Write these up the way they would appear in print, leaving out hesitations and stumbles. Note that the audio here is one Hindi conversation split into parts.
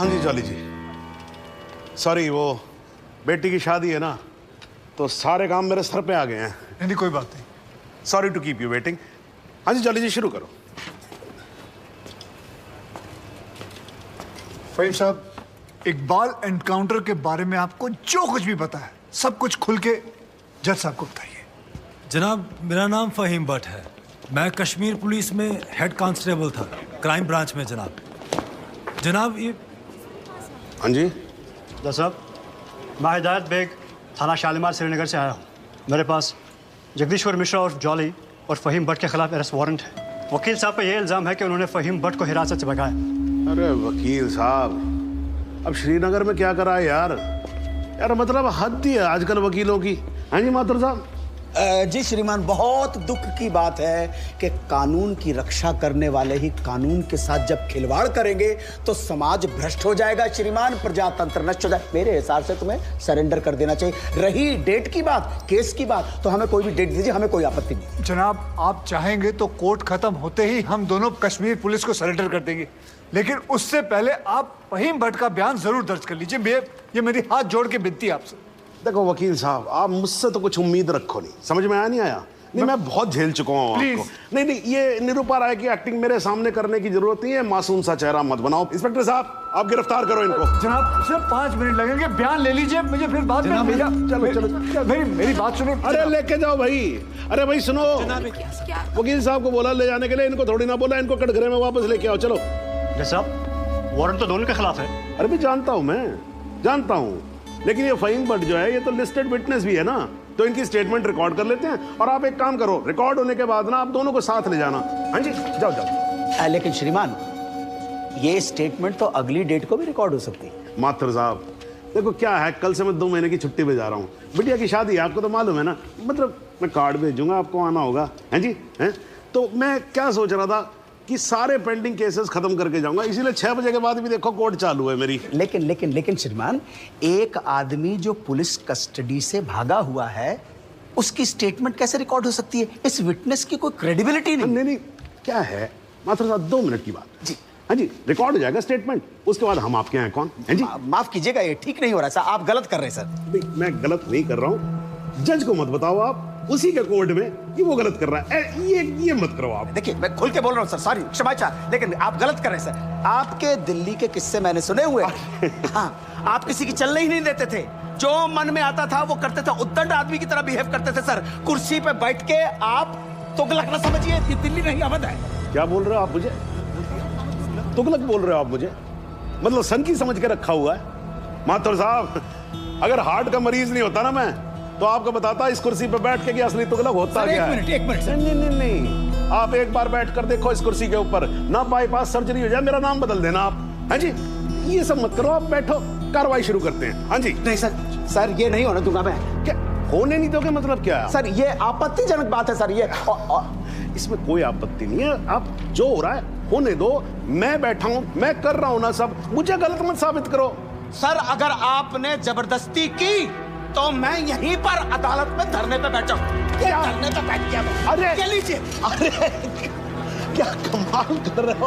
हाँ जी जॉली जी, सॉरी वो बेटी की शादी है ना, तो सारे काम मेरे सर पे आ गए हैं। नहीं कोई बात नहीं। Sorry to keep you waiting. हाँ जी जॉली जी शुरू करो। फहीम साहब, इकबाल एनकाउंटर के बारे में आपको जो कुछ भी पता है सब कुछ खुल के जज साहब को बताइए। जनाब, मेरा नाम फहीम भट्ट है। मैं कश्मीर पुलिस में हेड कांस्टेबल था, क्राइम ब्रांच में। जनाब ये हाँ जी साहब, मैं हिदायत बेग, थाना शालीमार श्रीनगर से आया हूँ। मेरे पास जगदीश्वर मिश्रा और जॉली और फहीम भट्ट के खिलाफ अरेस्ट वारंट है। वकील साहब पे ये इल्ज़ाम है कि उन्होंने फहीम भट्ट को हिरासत से भगाया। अरे वकील साहब, अब श्रीनगर में क्या करा है यार? यार मतलब हद ही है आजकल वकीलों की। हाँ जी माथुर साहब। जी श्रीमान, बहुत दुख की बात है कि कानून की रक्षा करने वाले ही कानून के साथ जब खिलवाड़ करेंगे तो समाज भ्रष्ट हो जाएगा श्रीमान, प्रजातंत्र नष्ट हो जाए। मेरे हिसाब से तुम्हें सरेंडर कर देना चाहिए। रही डेट की बात, केस की बात, तो हमें कोई भी डेट दीजिए, हमें कोई आपत्ति नहीं। जनाब, आप चाहेंगे तो कोर्ट खत्म होते ही हम दोनों कश्मीर पुलिस को सरेंडर कर देंगे, लेकिन उससे पहले आप फहीम भट्ट का बयान जरूर दर्ज कर लीजिए। ये मेरी हाथ जोड़ के विनती है आपसे। देखो वकील साहब, आप मुझसे तो कुछ उम्मीद रखो नहीं, समझ में आया नहीं आया? नहीं मैं बहुत झेल चुका हूँ आपको। नहीं, ये निरुपा राय की एक्टिंग मेरे सामने करने की जरूरत नहीं है। मासूम सा चेहरा मत बनाओ। इंस्पेक्टर साहब, आप गिरफ्तार करो इनको। जनाब सिर्फ 5 मिनट लगेंगे, बयान ले लीजिए, मुझे फिर बाद में भेजा। चलो मेरी बात सुनो। अरे लेके जाओ भाई। अरे भाई सुनो, वकील साहब को बोला ले जाने के लिए, इनको थोड़ी ना बोला इनको कटघरे में वापस लेके आओ। चलो साहब, वारंट तो दोनों के खिलाफ है। अरे भी जानता हूं, मैं जानता हूं, लेकिन ये फहीम भट्ट जो है ये तो लिस्टेड विटनेस भी है ना, तो इनकी स्टेटमेंट रिकॉर्ड कर लेते हैं। और आप एक काम करो, रिकॉर्ड होने के बाद ना आप दोनों को साथ ले जाना। हाँ जी जाओ। लेकिन श्रीमान, ये स्टेटमेंट तो अगली डेट को भी रिकॉर्ड हो सकती है। माथुर साहब देखो क्या है, कल से मैं 2 महीने की छुट्टी पे जा रहा हूँ। बिटिया की शादी है, आपको तो मालूम है ना, मतलब मैं कार्ड भेजूंगा, आपको आना होगा। हैं जी हैं। तो मैं क्या सोच रहा था कि सारे पेंडिंग केसेस खत्म करके जाऊंगा, इसीलिए 6 बजे के बाद भी देखो कोर्ट चालू है मेरी। लेकिन श्रीमान, एक आदमी जो पुलिस कस्टडी से भागा हुआ है उसकी स्टेटमेंट कैसे रिकॉर्ड हो सकती है? इस विटनेस की कोई क्रेडिबिलिटी नहीं। नहीं क्या है माथुर साहब, 2 मिनट की बात जी। हाँ जी, रिकॉर्ड हो जाएगा स्टेटमेंट, उसके बाद हम आपके यहाँ कौन हैं जी। माफ कीजिएगा, ये ठीक नहीं हो रहा सर, आप गलत कर रहे हैं सर। मैं गलत नहीं कर रहा हूँ, जज को मत बताओ आप, उसी के कोर्ट में कि वो गलत कर रहा है। ये मत करो आप। देखिए मैं खुल के बोल रहा हूँ सर, सॉरी क्षमा चाह, लेकिन आप गलत कर रहे हैं सर। आपके दिल्ली के किस्से मैंने सुने हुए। हाँ, आप किसी की चलने ही नहीं देते थे, जो मन में आता था वो करते थे, उद्दंड आदमी की तरह बिहेव करते थे सर। कुर्सी पे बैठ के आप तुगलक ना समझिए, ये दिल्ली नहीं अवध है। क्या बोल रहे हो आप मुझे? तुगलक बोल रहे हो आप मुझे? मतलब सन की समझ के रखा हुआ है। माथुर साहब, अगर हार्ट का मरीज नहीं होता ना मैं, तो आपको बताता इस कुर्सी पे बैठ के कि असली तुगलक होता क्या है। एक मिनट सर। नहीं, आप एक बार बैठ कर देखो इस कुर्सी के ऊपर, ना बाईपास सर्जरी हो जाए, मेरा नाम बदल देना आप। हाँ जी, ये सब मत करो, आप बैठो, कार्रवाई शुरू करते हैं। हाँ जी। नहीं सर ये नहीं होने दूंगा मैं। क्या होने नहीं दोगे मतलब क्या है? सर ये आपत्तिजनक बात है सर, ये इसमें कोई आपत्ति नहीं है। आप जो हो रहा है होने दो, मैं बैठा हूं, मैं कर रहा हूं ना सब, मुझे गलत मत साबित करो। सर अगर आपने जबरदस्ती की तो मैं यहीं पर अदालत में धरने पे बैठा हूं। क्या धरने पे बैठ गया मैं? अरे क्या लीजिए। अरे क्या कमाल कर रहे हो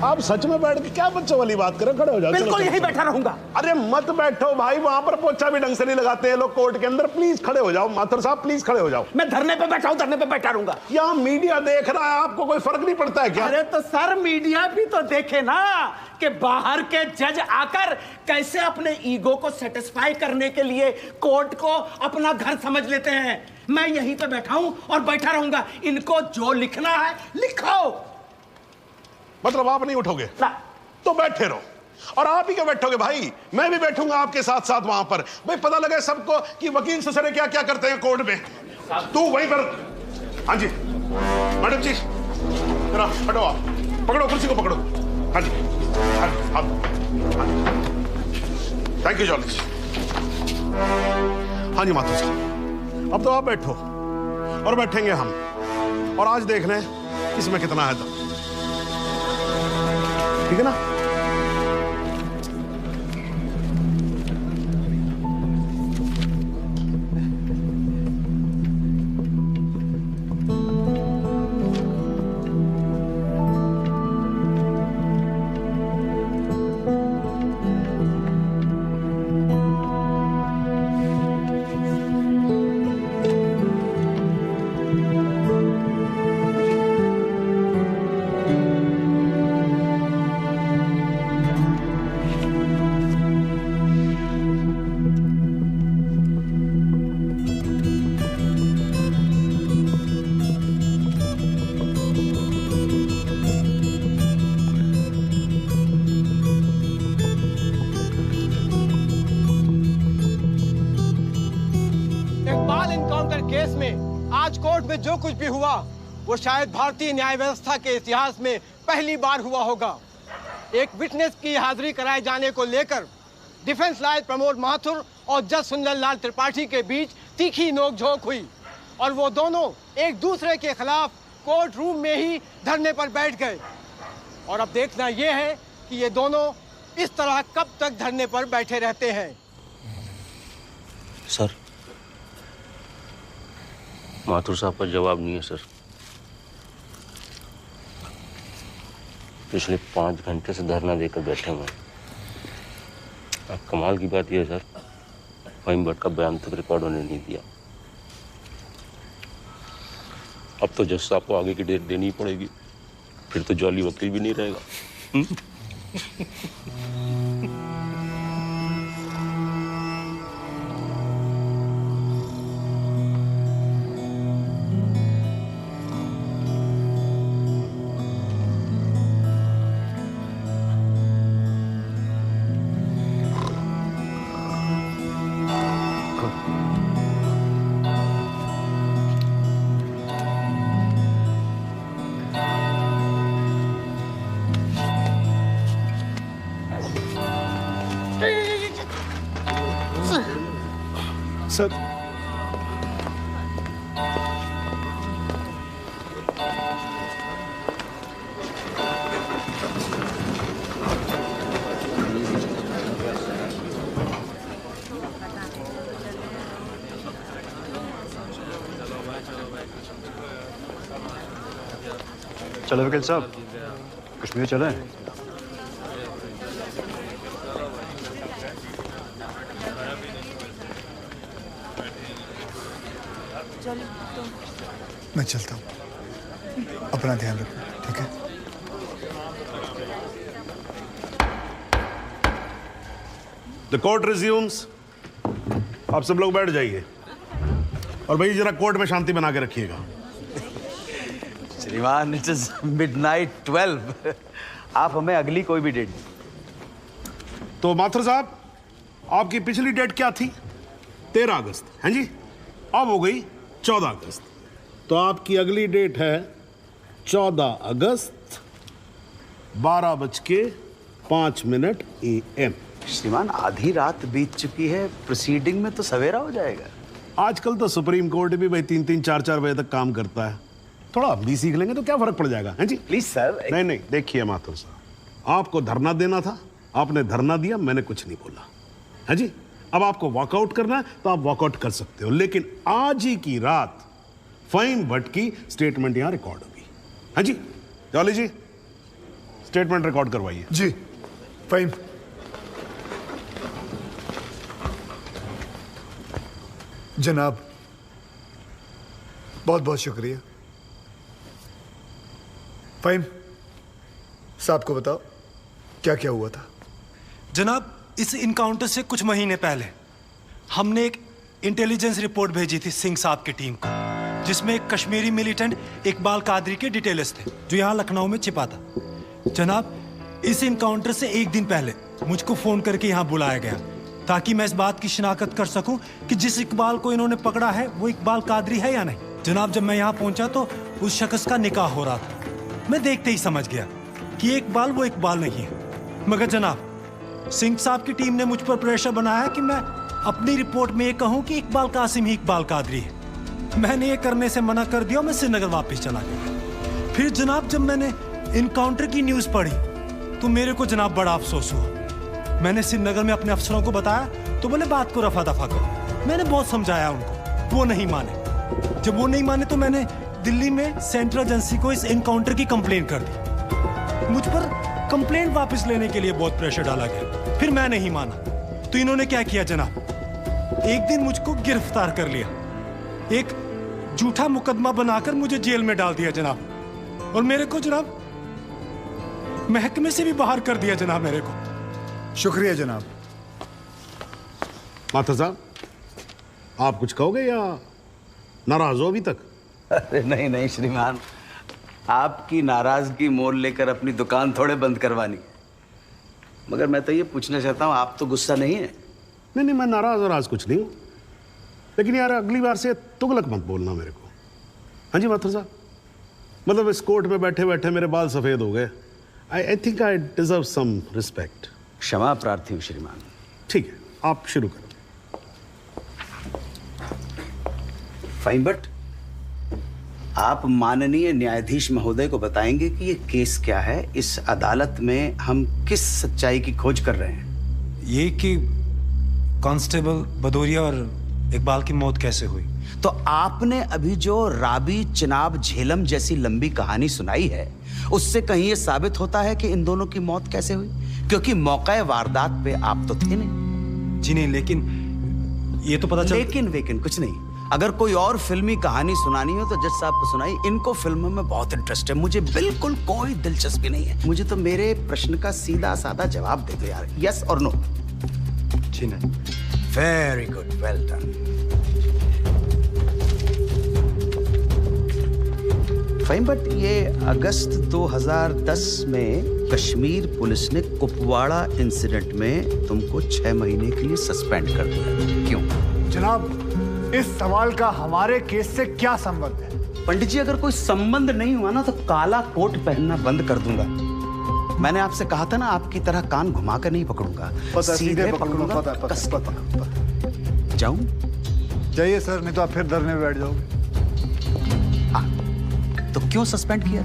आप सच में बैठ के क्या बच्चों वाली बात कर रहे हो? खड़े हो जाओ। बिल्कुल यहीं बैठा रहूंगा। अरे मत बैठो भाई, वहां पर पोछा भी ढंग से नहीं लगाते हैं लोग कोर्ट के अंदर। प्लीज खड़े हो जाओ माथुर साहब, प्लीज खड़े हो जाओ। मैं धरने पे बैठा हूं, धरने पे बैठा रहूंगा। यहाँ मीडिया देख रहा है, आपको कोई फर्क नहीं पड़ता है क्या? अरे तो सर मीडिया भी तो देखे ना कि बाहर के जज आकर कैसे अपने ईगो को सेटिस्फाई करने के लिए कोर्ट को अपना घर समझ लेते हैं। मैं यहीं पे बैठा हूं और बैठा रहूंगा। इनको जो लिखना है लिखो। मतलब आप नहीं उठोगे ना तो बैठे रहो, और आप ही क्यों बैठोगे भाई? मैं भी बैठूंगा आपके साथ साथ वहां पर, भाई पता लगे सबको कि वकील ससुरे क्या क्या करते हैं कोर्ट में। तू वहीं पर। हाँ जी मैडम जी, जरा हटो, आप पकड़ो कुर्सी को, पकड़ो। हाँ जी, थैंक यू जॉली। हाँ जी माथुर साहब, अब तो आप बैठो और बैठेंगे हम, और आज देख लें इसमें कितना है दम। ठीक है ना? में जो कुछ भी हुआ वो शायद भारतीय न्याय व्यवस्था के इतिहास में पहली बार हुआ होगा। एक विटनेस की हाजिरी कराए जाने को लेकर डिफेंस लॉयर प्रमोद माथुर और जज सुंदरलाल त्रिपाठी के बीच तीखी नोकझोंक हुई और वो दोनों एक दूसरे के खिलाफ कोर्ट रूम में ही धरने पर बैठ गए। और अब देखना यह है कि ये दोनों इस तरह कब तक धरने पर बैठे रहते हैं। सर, माथुर साहब का जवाब नहीं है सर। पिछले 5 घंटे से धरना देकर बैठे हुए हैं। अब कमाल की बात यह है सर, फहीम भट्ट का बयान तक रिकॉर्ड होने नहीं दिया। अब तो जज साहब को आगे की डेट देनी ही पड़ेगी, फिर तो जॉली वकील भी नहीं रहेगा। सर, चलो वकील साहब, कश्मीर चलें। मैं चलता हूँ, अपना ध्यान रखो, ठीक है? The court resumes. आप सब लोग बैठ जाइए और भाई जरा कोर्ट में शांति बना के रखिएगा। श्रीमान, इट इज मिडनाइट 12। आप हमें अगली कोई भी डेट दें। तो माथुर साहब, आपकी पिछली डेट क्या थी? 13 अगस्त, हैं जी? अब हो गई 14 अगस्त। तो आपकी अगली डेट है 14 अगस्त 12:05 AM। श्रीमान, आधी रात बीत चुकी है, प्रोसीडिंग में तो सवेरा हो जाएगा। आजकल तो सुप्रीम कोर्ट भी भाई 3-3, 4-4 बजे तक काम करता है। थोड़ा हम भी सीख लेंगे तो क्या फर्क पड़ जाएगा, हैं जी? Please sir. नहीं, देखिए माथुर साहब, आपको धरना देना था, आपने धरना दिया, मैंने कुछ नहीं बोला, है जी? अब आपको वॉकआउट करना है तो आप वॉकआउट कर सकते हो, लेकिन आज ही की रात फहीम भट्ट की स्टेटमेंट यहां रिकॉर्ड होगी, है जी? जॉली जी, स्टेटमेंट रिकॉर्ड करवाइए। जी, फहीम। जनाब, बहुत बहुत शुक्रिया। फहीम साहब को बताओ क्या क्या हुआ था। जनाब, इस इनकाउंटर से कुछ महीने पहले हमने एक इंटेलिजेंस रिपोर्ट भेजी थी सिंह साहब की टीम को, जिसमें एक कश्मीरी मिलिटेंट इकबाल कादरी के डिटेल्स थे जो यहाँ लखनऊ में छिपा था। जनाब, इस इनकाउंटर से एक दिन पहले मुझको फोन करके यहाँ बुलाया गया ताकि मैं इस बात की शिनाख्त कर सकूं कि जिस इकबाल को इन्होंने पकड़ा है वो इकबाल कादरी है या नहीं। जनाब, जब मैं यहाँ पहुंचा तो उस शख्स का निकाह हो रहा था। मैं देखते ही समझ गया कि ये इकबाल वो इकबाल नहीं है। मगर जनाब, सिंह साहब की टीम ने मुझ पर प्रेशर बनाया कि मैं अपनी रिपोर्ट में ये कहूं कि इकबाल कासिम ही इकबाल कादरी है। मैंने ये करने से मना कर दिया, मैं श्रीनगर वापस चला गया। फिर जनाब, जब मैंने इनकाउंटर की न्यूज़ पढ़ी तो मेरे को जनाब बड़ा अफसोस हुआ। मैंने श्रीनगर में अपने अफसरों को बताया तो बोले बात को रफा दफा करो। मैंने बहुत समझाया उनको, वो नहीं माने। जब वो नहीं माने तो मैंने दिल्ली में सेंट्रल एजेंसी को इस इनकाउंटर की कंप्लेंट कर दी। मुझ पर कंप्लेंट वापस लेने के लिए बहुत प्रेशर डाला गया। फिर मैं नहीं माना तो इन्होंने क्या किया जनाब, एक दिन मुझको गिरफ्तार कर लिया, एक झूठा मुकदमा बनाकर मुझे जेल में डाल दिया जनाब, और मेरे को जनाब महकमे से भी बाहर कर दिया जनाब मेरे को। शुक्रिया जनाब। माथुर साहब, आप कुछ कहोगे या नाराज हो अभी तक? अरे नहीं श्रीमान, आपकी नाराजगी मोल लेकर अपनी दुकान थोड़े बंद करवानी। मगर मैं तो ये पूछना चाहता हूँ, आप तो गुस्सा नहीं है? नहीं, मैं नाराज और आज कुछ नहीं हूं, लेकिन यार अगली बार से तुगलक मत बोलना मेरे को। हाँ जी माथुर साहब, मतलब इस कोर्ट में बैठे बैठे मेरे बाल सफेद हो गए। I think I deserve some respect. क्षमा प्रार्थी हूँ श्रीमान। ठीक है, आप शुरू करो। फाइन भट्ट, आप माननीय न्यायाधीश महोदय को बताएंगे कि ये केस क्या है, इस अदालत में हम किस सच्चाई की खोज कर रहे हैं। ये कि कांस्टेबल भदौरिया और इकबाल की मौत कैसे हुई। तो आपने अभी जो राबी चिनाब झेलम जैसी लंबी कहानी सुनाई है, उससे कहीं ये साबित होता है कि इन दोनों की मौत कैसे हुई? क्योंकि मौके वारदात पे आप तो थे नहीं। जी नहीं, लेकिन ये तो पता चल। लेकिन कुछ नहीं। अगर कोई और फिल्मी कहानी सुनानी हो तो जज साहब को सुनाई। इनको फिल्मों में बहुत इंटरेस्ट है, मुझे बिल्कुल कोई दिलचस्पी नहीं है। मुझे तो मेरे प्रश्न का सीधा साधा जवाब दे दो यार, यस और नो। जी नहीं। Very good, well done. Fine, but ये अगस्त 2010 में कश्मीर पुलिस ने कुपवाड़ा इंसिडेंट में तुमको 6 महीने के लिए सस्पेंड कर दिया, क्यों? जनाब, इस सवाल का हमारे केस से क्या संबंध है? पंडित जी, अगर कोई संबंध नहीं हुआ ना तो काला कोट पहनना बंद कर दूंगा। मैंने आपसे कहा था ना, आपकी तरह कान घुमा कर नहीं पकड़ूंगा, सीधे पकड़ूंगा, कस के पकड़ूंगा। जाऊं? जाइए सर, नहीं तो आप फिर धरने में बैठ जाओगे। तो क्यों सस्पेंड किया?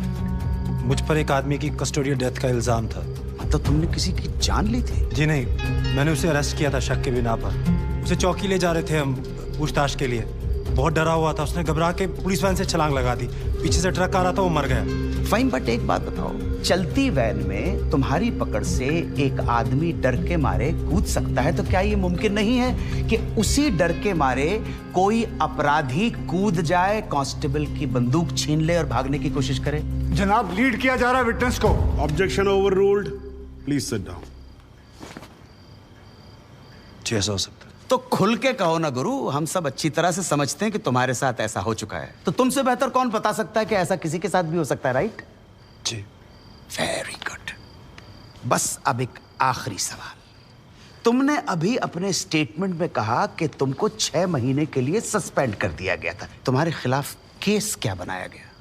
मुझ पर एक आदमी की कस्टोडियल डेथ का इल्जाम था। तो तुमने किसी की जान ली थी? जी नहीं, मैंने उसे अरेस्ट किया था शक के बिना पर। उसे चौकी ले जा रहे थे हम पूछताछ के लिए। बहुत डरा हुआ था, उसने घबरा के पुलिस वैन से छलांग लगा दी। पीछे से ट्रक आ रहा था, वो मर गया। फाइन, बट एक बात बताओ, चलती वैन में तुम्हारी पकड़ से एक आदमी डर के मारे कूद सकता है, तो क्या ये मुमकिन नहीं है कि उसी डर के मारे कोई अपराधी कूद जाए, कांस्टेबल की बंदूक छीन ले और भागने की कोशिश करे? जनाब, लीड किया जा रहा है विटनेस को। Objection overruled, please sit down. जी, ऐसा हो सकता है। तो खुल के कहो ना गुरु, हम सब अच्छी तरह से समझते हैं कि तुम्हारे साथ ऐसा हो चुका है। तो तुमसे बेहतर कौन बता सकता है कि ऐसा किसी के साथ भी हो सकता है, राइट? जी। Very good. बस अब एक आखिरी सवाल। तुमने अभी अपने स्टेटमेंट में कहा कि तुमको 6 महीने के लिए सस्पेंड कर दिया गया था। तुम्हारे खिलाफ केस क्या बनाया गया?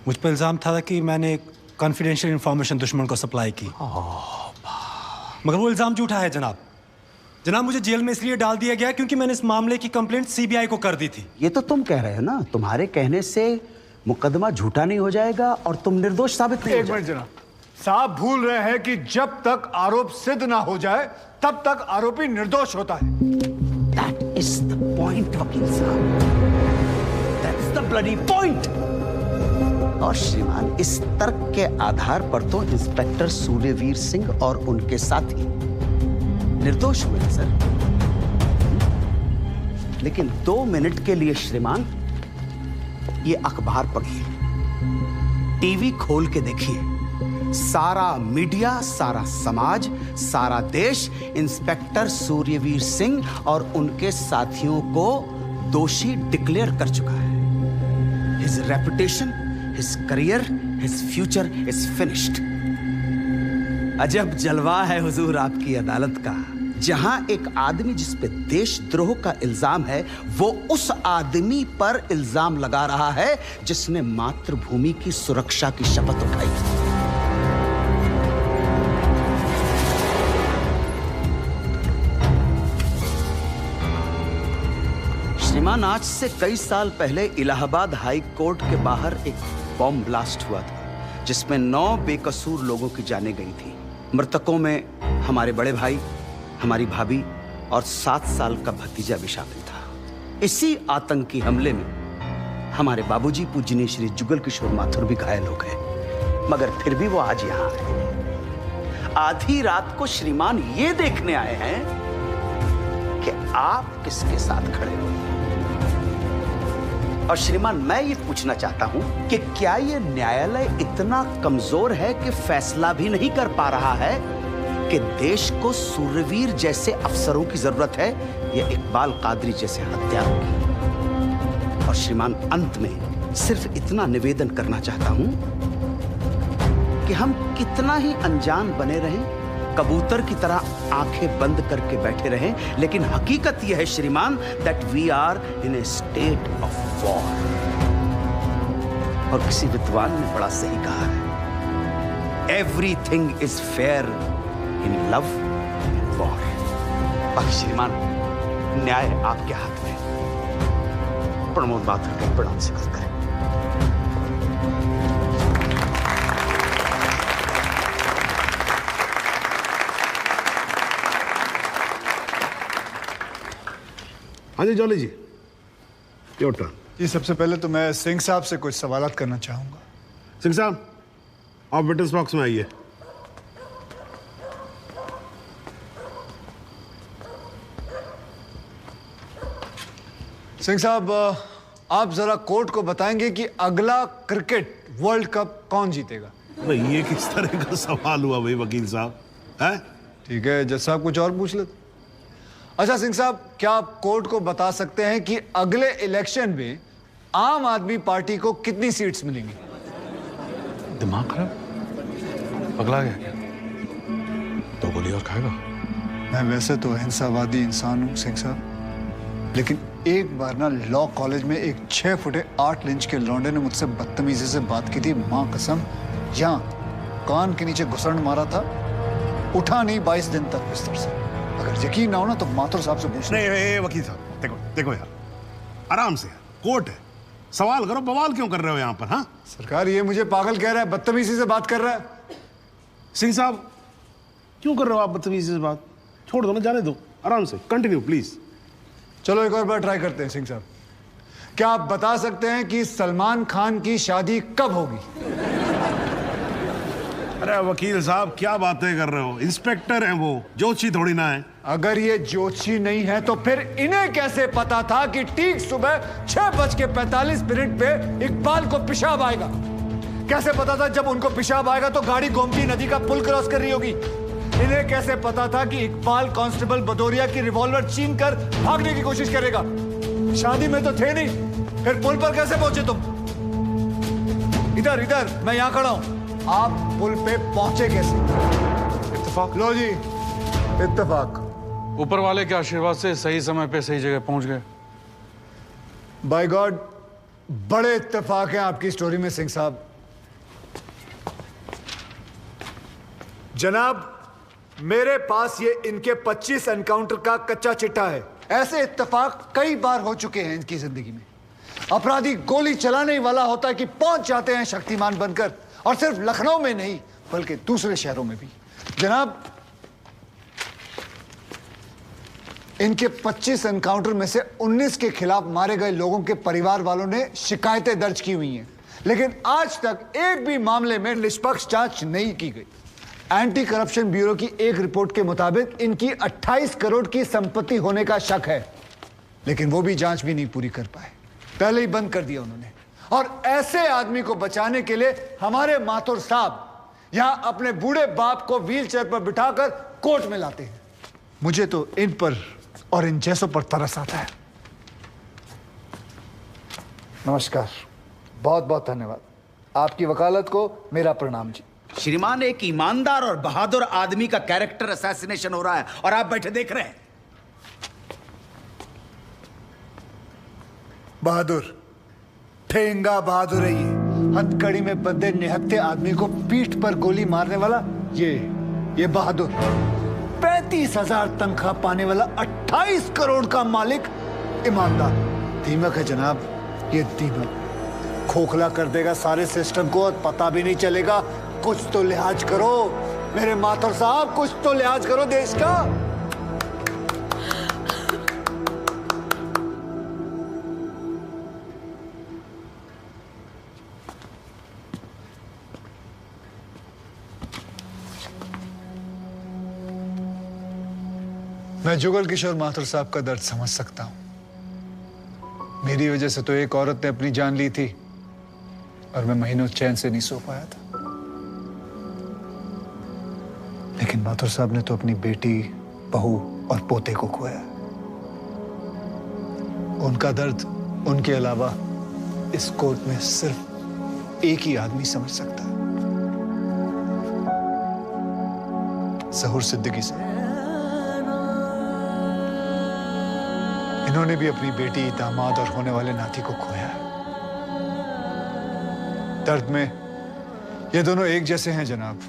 मुझ पर इल्जाम था कि मैंने कॉन्फिडेंशियल इंफॉर्मेशन दुश्मन को सप्लाई की। मगर वो इल्जाम झूठा है जनाब। जनाब, मुझे जेल में इसलिए डाल दिया गया क्योंकि मैंने इस मामले की कंप्लेंट सीबीआई को कर दी थी। ये तो तुम कह रहे हो ना, तुम्हारे कहने से मुकदमा झूठा नहीं हो जाएगा और तुम निर्दोष साबित नहीं हो एक मिनट जनाब, साहब भूल रहे हैं कि जब तक आरोप सिद्ध ना हो जाए तब तक आरोपी निर्दोष होता है। That is the point, वकील साहब। That's the bloody point। और श्रीमान, इस तर्क के आधार पर तो इंस्पेक्टर सूर्यवीर सिंह और उनके साथी निर्दोष हुए सर। लेकिन 2 मिनट के लिए श्रीमान, ये अखबार पढ़िए, टीवी खोल के देखिए, सारा मीडिया, सारा समाज, सारा देश इंस्पेक्टर सूर्यवीर सिंह और उनके साथियों को दोषी डिक्लेयर कर चुका है। His reputation, his career, his future is finished. अजब जलवा है हुजूर आपकी अदालत का, जहां एक आदमी जिस पे देशद्रोह का इल्जाम है, वो उस आदमी पर इल्जाम लगा रहा है जिसने मातृभूमि की सुरक्षा की शपथ उठाई। श्रीमान, आज से कई साल पहले इलाहाबाद हाई कोर्ट के बाहर एक बॉम्ब ब्लास्ट हुआ था जिसमें 9 बेकसूर लोगों की जानें गई थी। मृतकों में हमारे बड़े भाई, हमारी भाभी और 7 साल का भतीजा भी शामिल था। इसी आतंकी हमले में हमारे बाबूजी पूजनीय श्री जुगल किशोर माथुर भी घायल हो गए, मगर फिर भी वो आज यहाँ आए। आधी रात को श्रीमान ये देखने आए हैं कि आप किसके साथ खड़े हो। और श्रीमान, मैं ये पूछना चाहता हूं कि क्या ये न्यायालय इतना कमजोर है कि फैसला भी नहीं कर पा रहा है कि देश को सूर्यवीर जैसे अफसरों की जरूरत है या इकबाल कादरी जैसे हत्यारों की? और श्रीमान, अंत में सिर्फ इतना निवेदन करना चाहता हूं कि हम कितना ही अनजान बने रहें, कबूतर की तरह आंखें बंद करके बैठे रहें, लेकिन हकीकत यह है श्रीमान that we are in a state of war. और किसी विद्वान ने बड़ा सही कहा है, everything is fair in love and war. बाकी श्रीमान, न्याय आपके हाथ में। प्रमोद माथुर का प्रणाम स्वीकार करें। हाँ जी जॉली जी, योर टर्न। जी सबसे पहले तो मैं सिंह साहब से कुछ सवालात करना चाहूंगा। सिंह साहब, आप विटनेस बॉक्स में आइए। सिंह साहब, आप जरा कोर्ट को बताएंगे कि अगला क्रिकेट वर्ल्ड कप कौन जीतेगा? भाई ये किस तरह का सवाल हुआ भाई वकील साहब? है ठीक है, जज साहब कुछ और पूछ लेते। अच्छा सिंह साहब, क्या आप कोर्ट को बता सकते हैं कि अगले इलेक्शन में आम आदमी पार्टी को कितनी सीट्स मिलेंगी? दिमाग खराब, पगला गया क्या? तो गोली और खाएगा? मैं वैसे तो अहिंसावादी इंसान हूँ सिंह साहब, लेकिन एक बार ना लॉ कॉलेज में एक 6 फुटे 8 इंच के लौंडे ने मुझसे बदतमीजी से बात की थी। माँ कसम, यहाँ कान के नीचे घुसड़ मारा था, उठा नहीं 22 दिन तक बिस्तर से। अगर यकीन ना हो ना तो माथुर साहब से पूछ। नहीं वकील साहब, देखो देखो यार, आराम से, कोर्ट है, सवाल करो, बवाल क्यों कर रहे हो यहाँ पर? हाँ सरकार, ये मुझे पागल कह रहा है, बदतमीजी से बात कर रहा है। सिंह साहब, क्यों कर रहे हो आप बदतमीजी से बात? छोड़ दो ना, जाने दो, आराम से कंटिन्यू प्लीज। चलो एक और बार ट्राई करते हैं सिंह साहब। क्या आप बता सकते हैं कि सलमान खान की शादी कब होगी? अरे वकील साहब, क्या बातें कर रहे हो? इंस्पेक्टर हैं वो, जोशी थोड़ी ना है। अगर ये जोशी नहीं है तो फिर इन्हें कैसे पता था कि ठीक सुबह 6:45 पे इकबाल को पेशाब आएगा? कैसे पता था जब उनको पेशाब आएगा तो गाड़ी गोमती नदी का पुल क्रॉस कर रही होगी? इन्हें कैसे पता था कि इकबाल कांस्टेबल भदौरिया की रिवॉल्वर छीन कर भागने की कोशिश करेगा? शादी में तो थे नहीं, फिर पुल पर कैसे पहुंचे तुम? इधर मैं यहां खड़ा हूं, आप पुल पे पहुंचे कैसे? इत्तेफाक। लो जी, इत्तेफाक। ऊपर वाले के आशीर्वाद से सही समय पे सही जगह पहुंच गए। बाय गॉड, बड़े इत्तेफाक हैं आपकी स्टोरी में सिंह साहब। जनाब, मेरे पास ये इनके 25 एनकाउंटर का कच्चा चिट्ठा है। ऐसे इत्तेफाक कई बार हो चुके हैं इनकी जिंदगी में। अपराधी गोली चलाने वाला होता है कि पहुंच जाते हैं शक्तिमान बनकर, और सिर्फ लखनऊ में नहीं बल्कि दूसरे शहरों में भी। जनाब, इनके 25 एनकाउंटर में से 19 के खिलाफ मारे गए लोगों के परिवार वालों ने शिकायतें दर्ज की हुई हैं, लेकिन आज तक एक भी मामले में निष्पक्ष जांच नहीं की गई। एंटी करप्शन ब्यूरो की एक रिपोर्ट के मुताबिक इनकी 28 करोड़ की संपत्ति होने का शक है, लेकिन वो भी जांच भी नहीं पूरी कर पाए, पहले ही बंद कर दिया उन्होंने। और ऐसे आदमी को बचाने के लिए हमारे माथुर साहब यहां अपने बूढ़े बाप को व्हीलचेयर पर बिठाकर कोर्ट में लाते हैं। मुझे तो इन पर और इन जैसों पर तरस आता है। नमस्कार, बहुत बहुत धन्यवाद। आपकी वकालत को मेरा प्रणाम जी। श्रीमान, एक ईमानदार और बहादुर आदमी का कैरेक्टर असैसिनेशन हो रहा है और आप बैठे देख रहे हैं। बहादुर, ठेंगा बहादुर है ये। हथकड़ी में बंधे निहत्थे आदमी को पीठ पर गोली मारने वाला ये बहादुर। 35,000 तनख्वाह पाने वाला 28 करोड़ का मालिक ईमानदार। दीमक है जनाब, ये दीमक खोखला कर देगा सारे सिस्टम को और पता भी नहीं चलेगा। कुछ तो लिहाज करो मेरे माथुर साहब, कुछ तो लिहाज करो देश का। मैं जुगल किशोर माथुर साहब का दर्द समझ सकता हूं। मेरी वजह से तो एक औरत ने अपनी जान ली थी और मैं महीनों चैन से नहीं सो पाया था। लेकिन माथुर साहब ने तो अपनी बेटी, बहू और पोते को खोया। उनका दर्द उनके अलावा इस कोर्ट में सिर्फ एक ही आदमी समझ सकता है, ज़हूर सिद्दीकी से। इन्होंने भी अपनी बेटी, दामाद और होने वाले नाती को खोया है। दर्द में ये दोनों एक जैसे हैं जनाब।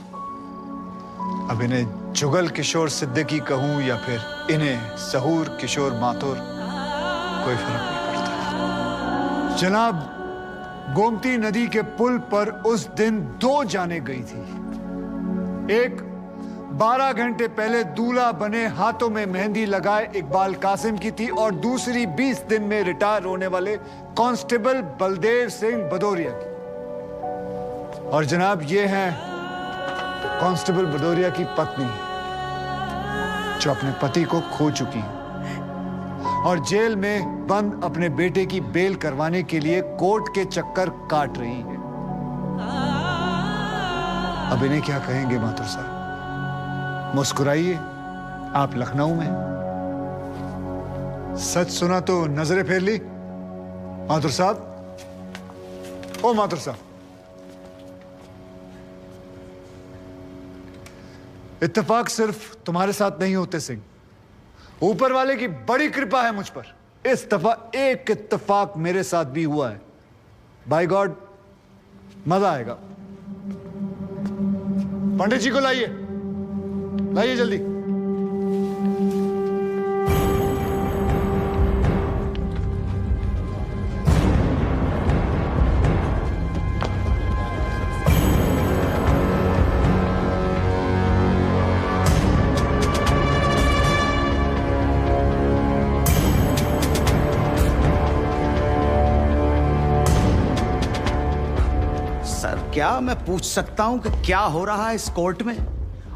अब इन्हें जुगल किशोर सिद्दीकी कहूं या फिर इन्हें सहूर किशोर माथुर, कोई फर्क नहीं पड़ता। जनाब, गोमती नदी के पुल पर उस दिन 2 जानें गई थी। एक 12 घंटे पहले दूल्हा बने, हाथों में मेहंदी लगाए इकबाल कासिम की थी, और दूसरी 20 दिन में रिटायर होने वाले कांस्टेबल बलदेव सिंह भदौरिया की। और जनाब, ये हैं कांस्टेबल भदौरिया की पत्नी, जो अपने पति को खो चुकी है और जेल में बंद अपने बेटे की बेल करवाने के लिए कोर्ट के चक्कर काट रही है। अब इन्हें क्या कहेंगे माथुर साहब? मुस्कुराइए, आप लखनऊ में। सच सुना तो नजरें फेर ली। माथुर साहब, ओ माथुर साहब, इत्तेफाक सिर्फ तुम्हारे साथ नहीं होते सिंह, ऊपर वाले की बड़ी कृपा है मुझ पर। इस दफा एक इत्तेफाक मेरे साथ भी हुआ है। बाय गॉड, मजा आएगा। पंडित जी को लाइए, लाइए जल्दी। क्या मैं पूछ सकता हूं कि क्या हो रहा है इस कोर्ट में?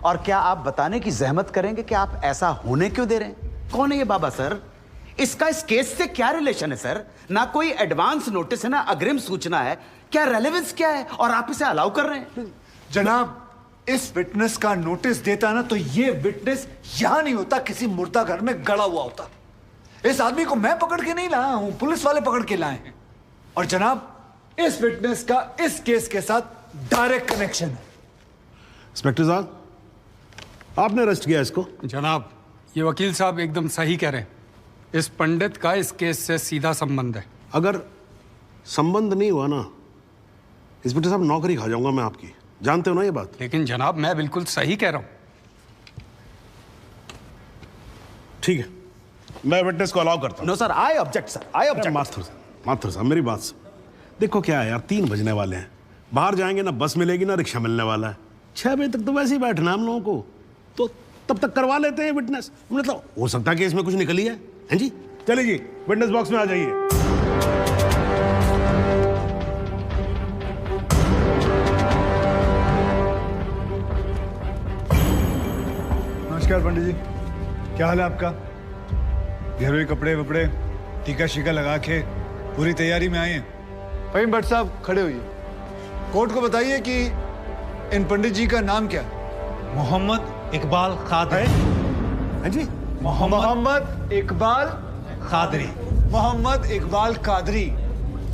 और क्या आप बताने की जहमत करेंगे कि आप ऐसा होने क्यों दे रहे हैं? कौन है ये बाबा सर? इसका इस केस से क्या रिलेशन है सर? ना कोई एडवांस नोटिस है, ना अग्रिम सूचना है। क्या रेलेवेंस क्या है और आप इसे अलाउ कर रहे हैं? जनाब, इस विटनेस का नोटिस देता ना तो ये विटनेस यहां नहीं होता, किसी मुर्दा घर में गड़ा हुआ होता। इस आदमी को मैं पकड़ के नहीं लाया हूं, पुलिस वाले पकड़ के लाए हैं। और जनाब, इस विटनेस का इस केस के साथ डायरेक्ट कनेक्शन है। इंस्पेक्टर साहब, आपने अरेस्ट किया इसको? जनाब, ये वकील साहब एकदम सही कह रहे हैं। इस पंडित का इस केस से सीधा संबंध है। अगर संबंध नहीं हुआ ना, इंस्पेक्टर साहब, नौकरी खा जाऊंगा मैं आपकी। जानते हो ना ये बात? लेकिन जनाब, मैं बिल्कुल सही कह रहा हूं। ठीक है, मैं विटनेस को अलाउ करता हूं। No sir, I object sir, I object. Mathur साहब, मेरी बात सुन। देखो क्या है यार, 3 बजने वाले हैं, बाहर जाएंगे ना बस मिलेगी ना रिक्शा मिलने वाला है। 6 बजे तक तो वैसे ही बैठना हम लोगों को, तो तब तक करवा लेते हैं विटनेस। मतलब हो सकता है कि इसमें कुछ निकली है। हैं जी? चलिए जी, विटनेस बॉक्स में आ जाइए। नमस्कार पंडित जी, क्या हाल है आपका? घरेलू कपड़े वपड़े टीका शीका लगा के पूरी तैयारी में आए हैं। फहीम भट्ट साहब, खड़े होइए। कोर्ट को बताइए कि इन पंडित जी का नाम क्या है? मोहम्मद इकबाल कादरी। हैं जी? मोहम्मद इकबाल कादरी। मोहम्मद इकबाल कादरी।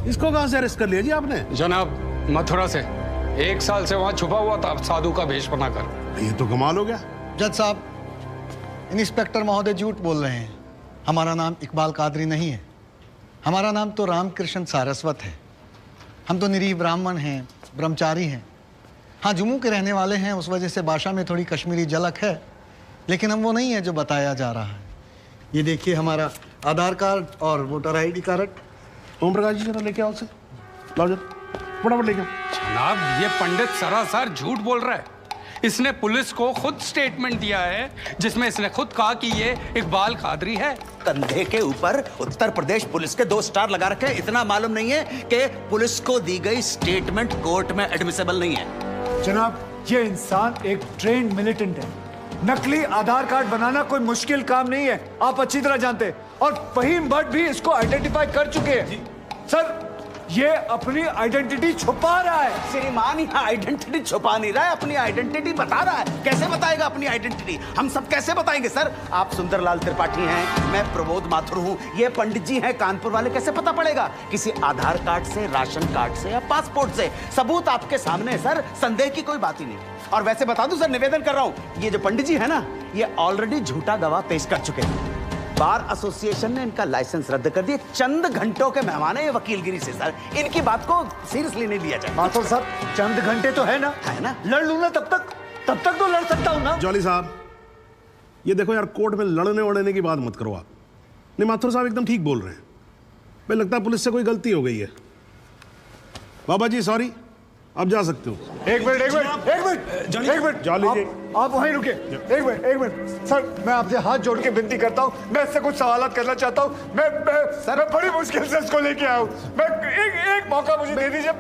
इसको कहां से अरेस्ट कर लिया जी आपने? जनाब, मथुरा से 1 साल से वहां छुपा हुआ था साधु का भेष बनाकर। ये तो कमाल हो गया। जज साहब, इंस्पेक्टर महोदय झूठ बोल रहे हैं। हमारा नाम इकबाल कादरी नहीं है, हमारा नाम तो रामकृष्ण सारस्वत है। हम तो निरीह ब्राह्मण हैं, ब्रह्मचारी हैं। हाँ, जम्मू के रहने वाले हैं, उस वजह से भाषा में थोड़ी कश्मीरी झलक है, लेकिन हम वो नहीं है जो बताया जा रहा है। ये देखिए हमारा आधार कार्ड और voter ID card. Om Prakash ji, जरा लेके आओ उसे। लाओ जरा, फटाफट लेके आओ। जनाब, ये पंडित सरासर झूठ बोल रहा है। इसने पुलिस को खुद स्टेटमेंट दिया है, जिसमें इसने खुद कहा कि ये इकबाल कादरी है। कंधे के ऊपर उत्तर प्रदेश पुलिस के 2 स्टार लगा रखे हैं। इतना मालूम नहीं है कि पुलिस को दी गई स्टेटमेंट कोर्ट में एडमिसेबल नहीं है। जनाब, ये इंसान एक ट्रेंड मिलिटेंट है। नकली आधार कार्ड बनाना कोई मुश्किल काम नहीं है, आप अच्छी तरह जानते हैं। और फहीम भट्ट भी इसको आइडेंटिफाई कर चुके हैं। सर, ये अपनी आइडेंटिटी छुपा रहा है। श्रीमान, यहाँ आइडेंटिटी छुपा नहीं रहा है, अपनी आइडेंटिटी बता रहा है। कैसे बताएगा अपनी आइडेंटिटी? हम सब कैसे बताएंगे सर? आप सुंदरलाल त्रिपाठी हैं, मैं प्रबोध माथुर हूँ, ये पंडित जी हैं कानपुर वाले। कैसे पता पड़ेगा? किसी आधार कार्ड से, राशन कार्ड से या पासपोर्ट से। सबूत आपके सामने है सर, संदेह की कोई बात ही नहीं। और वैसे बता दूं सर, निवेदन कर रहा हूं, ये जो पंडित जी है ना, ये ऑलरेडी झूठा गवाह पेश कर चुके हैं। बार एसोसिएशन ने इनका लाइसेंस रद्द कर दिया। चंद घंटों के मेहमान है ये वकीलगिरी से सर, इनकी बात को सीरियसली नहीं लिया जाए। माथुर साहब, चंद घंटे तो है ना, लड़ लूं ना तब तक तो लड़ सकता हूं ना। जॉली साहब, ये देखो यार, कोर्ट में लड़ने वड़ने की बात मत करो आप। नहीं, माथुर साहब एकदम ठीक बोल रहे हैं। मुझे लगता है पुलिस से कोई गलती हो गई है। बाबा जी सॉरी, आप जा सकते हो। एक मिनट जॉली जी, आप वहीं रुके। एक मिनट सर, मैं आपसे हाथ जोड़ के विनती करता हूँ, मैं इससे कुछ सवालात करना चाहता हूँ। मैं बड़ी मुश्किल से इसको लेके आया हूँ। मैं एक मौका मुझे दे दीजिए।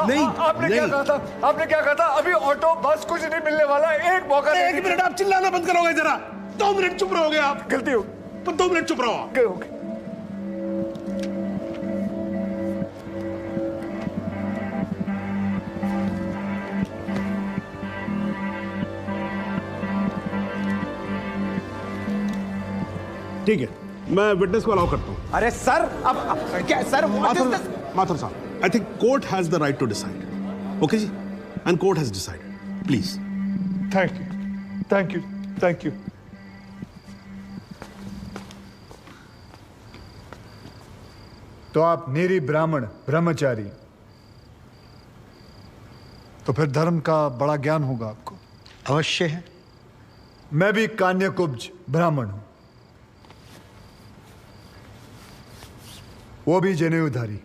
नहीं, आपने क्या कहा था? अभी ऑटो बस कुछ नहीं मिलने वाला, एक मौका। एक मिनट, आप चिल्लाना बंद करोगे जरा? 2 मिनट चुप रहोगे आप? गलती हो, 2 मिनट चुप रहो आप। ओके। ठीक है, मैं विटनेस को अलाउ करता हूं। अरे सर, अब क्या सर? माथुर साहब, I think court has the right to decide. Okay जी, and court has decided. Please. Thank you. तो आप निरी ब्राह्मण ब्रह्मचारी, तो फिर धर्म का बड़ा ज्ञान होगा आपको। अवश्य है। मैं भी कान्यकुब्ज ब्राह्मण हूं, वो भी जनेऊधारी।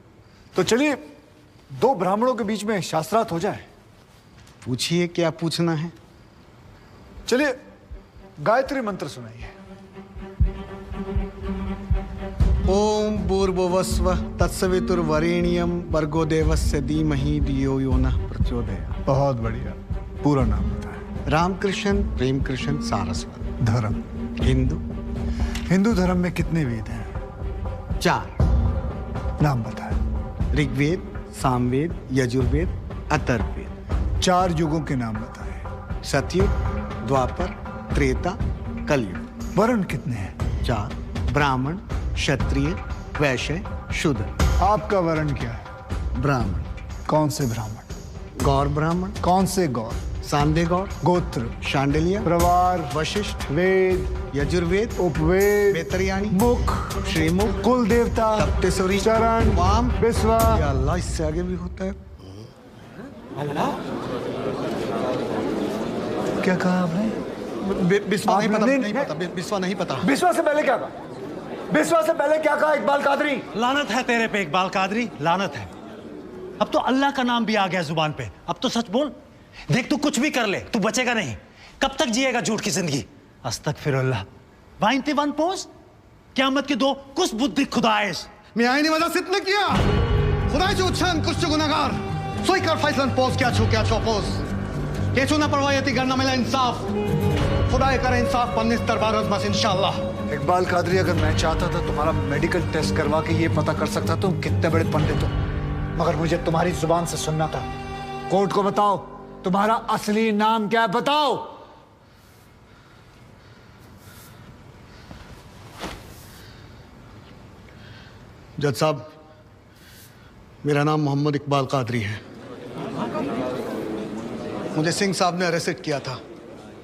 तो चलिए 2 ब्राह्मणों के बीच में शास्त्रार्थ हो जाए। पूछिए, क्या पूछना है? चलिए गायत्री मंत्र सुनाइए। ओम भूर्भुवस्वः तत्सवितुर्वरेण्यं भर्गो देवस्य धीमहि धियो यो नः प्रचोदयात्। बहुत बढ़िया, पूरा नाम बताएं। रामकृष्ण प्रेमकृष्ण सारस्वत। धर्म हिंदू धर्म में कितने वेद हैं? 4। नाम बताएं। ऋग्वेद, सामवेद, यजुर्वेद, अथर्ववेद। 4 युगों के नाम बताएं। सतयुग, द्वापर, त्रेता, कलयुग। वर्ण कितने हैं? 4। ब्राह्मण, क्षत्रिय, वैश्य, शूद्र। आपका वर्ण क्या है? ब्राह्मण। कौन से ब्राह्मण? गौर ब्राह्मण। कौन से गौर? सांदे गौर। गोत्र? शांडिल्य, प्रवार, वशिष्ठ, वेद, यजुर्वेद, उपवेद, बेतरियाणी, मुख, श्रीमुख, कुल देवता, सप्तसुरी, चरण, वाम, बिस्वा। या अल्लाह, इससे आगे भी होता है। क्या कहा आपने? बिस्वा नहीं पता। बिस्वा नहीं पता। बिस्वा से पहले क्या कहा? इकबाल कादरी? लानत है तेरे पे इकबाल कादरी, लानत है। अब तो अल्लाह का नाम भी आ गया जुबान पे। अब तो सच बोल। देख, तू कुछ भी कर ले, तू बचेगा नहीं। कब तक जिएगा झूठ की जिंदगी? अस्तगफिरुल्लाह। वाइनते वन पोज क़यामत की 2 कुछ बुद्धि खुदाइश मैं आईने वजह से इतने किया खुदाई जो उच्छान कुछ जो गुनाहगार सोई कर फैसलन पोज क्या पोज ये चुना परवायती करना मिला इंसाफ खुदाई करे इंसाफ पन्नीस दरबार बस इंशाअल्लाह। इकबाल कादरी, अगर मैं चाहता था तुम्हारा मेडिकल टेस्ट करवा के ये पता कर सकता तुम कितने बड़े पंडित हो, मगर मुझे तुम्हारी जुबान से सुनना था। कोर्ट को बताओ, तुम्हारा असली नाम क्या है? बताओ। जज साहब, मेरा नाम मोहम्मद इकबाल कादरी है। मुझे सिंह साहब ने अरेस्ट किया था।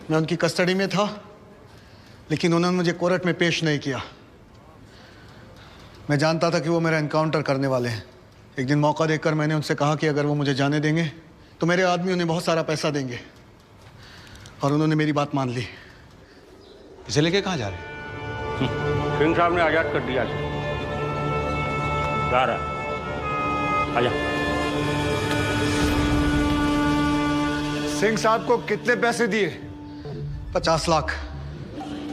मैं उनकी कस्टडी में था, लेकिन उन्होंने मुझे कोर्ट में पेश नहीं किया। मैं जानता था कि वो मेरा एनकाउंटर करने वाले हैं। एक दिन मौका देखकर मैंने उनसे कहा कि अगर वो मुझे जाने देंगे तो मेरे आदमी उन्हें बहुत सारा पैसा देंगे, और उन्होंने मेरी बात मान ली। इसे लेके कहाँ जा रहे हैं? सिंह साहब ने आजाद कर दिया। जा रहा आजा। सिंह साहब को कितने पैसे दिए? 50 लाख,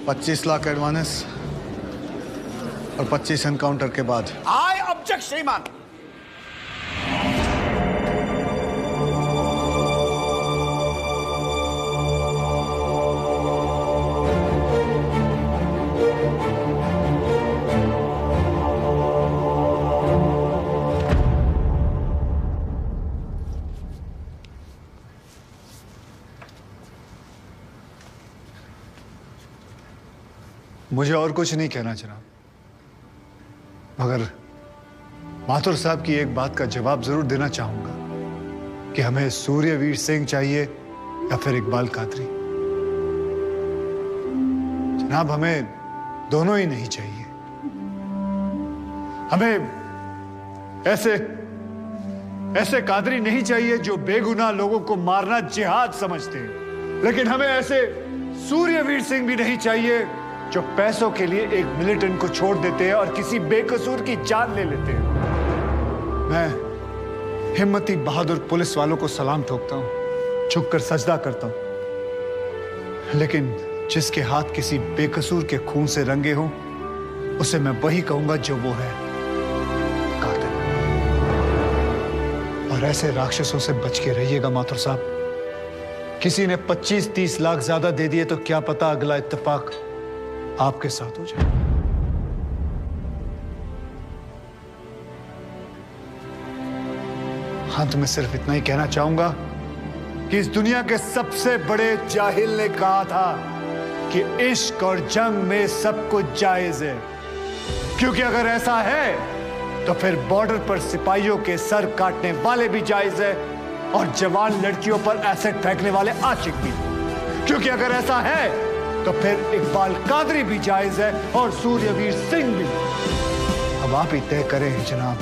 25 लाख एडवांस और 25 एनकाउंटर के बाद। आई ऑब्जेक्ट श्रीमान। मुझे और कुछ नहीं कहना जनाब, मगर माथुर साहब की एक बात का जवाब जरूर देना चाहूंगा कि हमें सूर्यवीर सिंह चाहिए या फिर इकबाल कादरी। जनाब, हमें दोनों ही नहीं चाहिए। हमें ऐसे कादरी नहीं चाहिए जो बेगुनाह लोगों को मारना जिहाद समझते हैं, लेकिन हमें ऐसे सूर्यवीर सिंह भी नहीं चाहिए जो पैसों के लिए एक मिलिटेंट को छोड़ देते हैं और किसी बेकसूर की जान ले लेते हैं। मैं हिम्मती बहादुर पुलिस वालों को सलाम ठोकता हूं, झुककर सजदा करता हूं, लेकिन जिसके हाथ किसी बेकसूर के खून से रंगे हों उसे मैं वही कहूंगा जो वो है, कातिल। और ऐसे राक्षसों से बच के रहिएगा माथुर साहब। किसी ने 25-30 लाख ज्यादा दे दिए तो क्या पता अगला इत्तेफाक आपके साथ हो जाए। अंत में सिर्फ इतना ही कहना चाहूंगा कि इस दुनिया के सबसे बड़े जाहिल ने कहा था कि इश्क और जंग में सब कुछ जायज है, क्योंकि अगर ऐसा है तो फिर बॉर्डर पर सिपाहियों के सर काटने वाले भी जायज है और जवान लड़कियों पर एसिड फेंकने वाले आशिक भी, क्योंकि अगर ऐसा है तो फिर इकबाल कादरी भी जायज है और सूर्यवीर सिंह भी। अब आप ही तय करें जनाब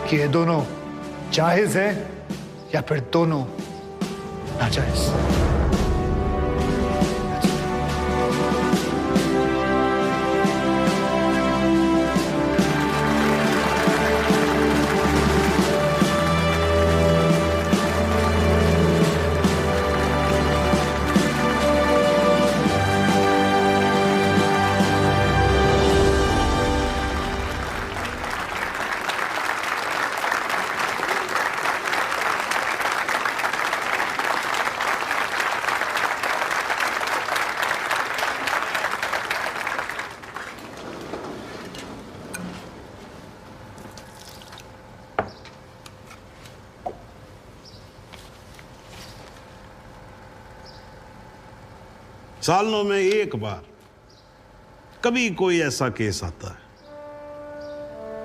कि ये दोनों जायज है या फिर दोनों नाजायज। सालों में एक बार कभी कोई ऐसा केस आता है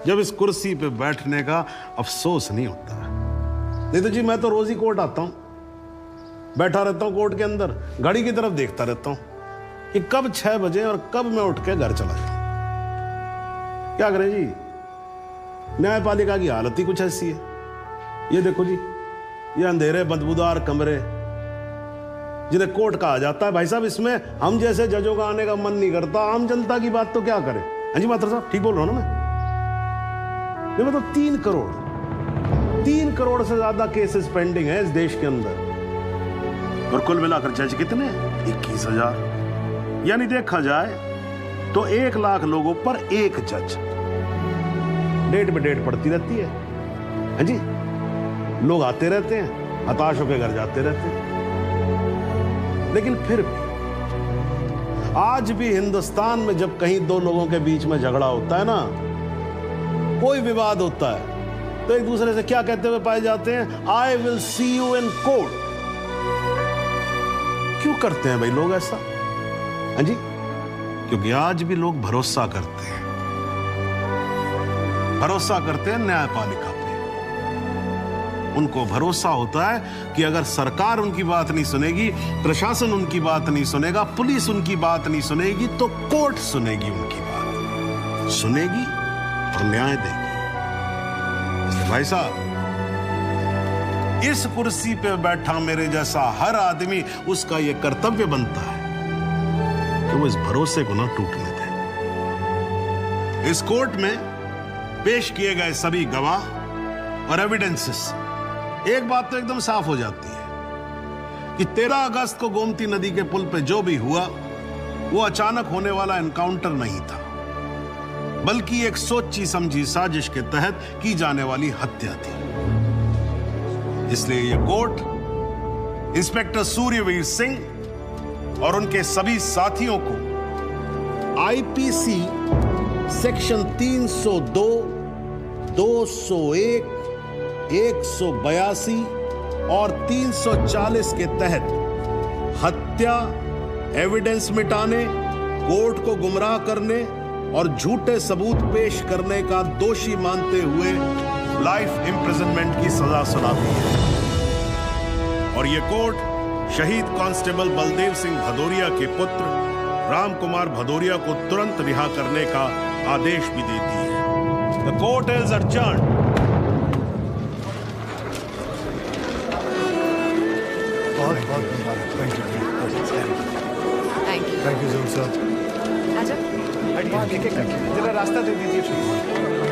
जब इस कुर्सी पे बैठने का अफसोस नहीं होता है। नहीं तो जी मैं तो रोज ही कोर्ट आता हूं, बैठा रहता हूं कोर्ट के अंदर, घड़ी की तरफ देखता रहता हूं कि कब 6 बजे और कब मैं उठ के घर चला जाऊं। क्या करें जी, न्यायपालिका की हालत ही कुछ ऐसी है। ये देखो जी, ये अंधेरे बदबूदार कमरे जिन्हें कोर्ट कहा जाता है, भाई साहब इसमें हम जैसे जजों का आने का मन नहीं करता। आम जनता की बात तो क्या करें। हाँ जी मात्र साहब ठीक बोल रहा हूं ना मैं? मतलब 3 करोड़ से ज्यादा केसेस पेंडिंग है इस देश के अंदर, और कुल मिलाकर जज कितने? 21,000। यानी देखा जाए तो 1 लाख लोगों पर एक जज। डेट पे डेट पड़ती रहती है। हाँ जी, लोग आते रहते हैं, हताश होकर घर जाते रहते हैं। लेकिन फिर भी आज भी हिंदुस्तान में जब कहीं 2 लोगों के बीच में झगड़ा होता है ना, कोई विवाद होता है, तो एक दूसरे से क्या कहते हुए पाए जाते हैं? I will see you in court. क्यों करते हैं भाई लोग ऐसा? हाँ जी, क्योंकि आज भी लोग भरोसा करते हैं, न्यायपालिका पे। उनको भरोसा होता है कि अगर सरकार उनकी बात नहीं सुनेगी, प्रशासन उनकी बात नहीं सुनेगा, पुलिस उनकी बात नहीं सुनेगी, तो कोर्ट सुनेगी उनकी बात, सुनेगी और न्याय देगी। इसलिए भाई साहब, इस कुर्सी पे बैठा मेरे जैसा हर आदमी, उसका यह कर्तव्य बनता है कि वो इस भरोसे को ना टूटने दे। इस कोर्ट में पेश किए गए सभी गवाह और एविडेंसेस, एक बात तो एकदम साफ हो जाती है कि 13 अगस्त को गोमती नदी के पुल पे जो भी हुआ वो अचानक होने वाला एनकाउंटर नहीं था, बल्कि एक सोची समझी साजिश के तहत की जाने वाली हत्या थी। इसलिए यह कोर्ट इंस्पेक्टर सूर्यवीर सिंह और उनके सभी साथियों को आईपीसी सेक्शन 302, 201, 182 और 340 के तहत हत्या, एविडेंस मिटाने, कोर्ट को गुमराह करने और झूठे सबूत पेश करने का दोषी मानते हुए लाइफ इम्प्रिजनमेंट की सजा सुनाती है। और यह कोर्ट शहीद कांस्टेबल बलदेव सिंह भदौरिया के पुत्र राम कुमार भदौरिया को तुरंत रिहा करने का आदेश भी देती है। The court is adjourned. बहुत बहुत धन्यवाद। थैंक यू थैंक जरूर सर। यू। जरा रास्ता दे दीजिए।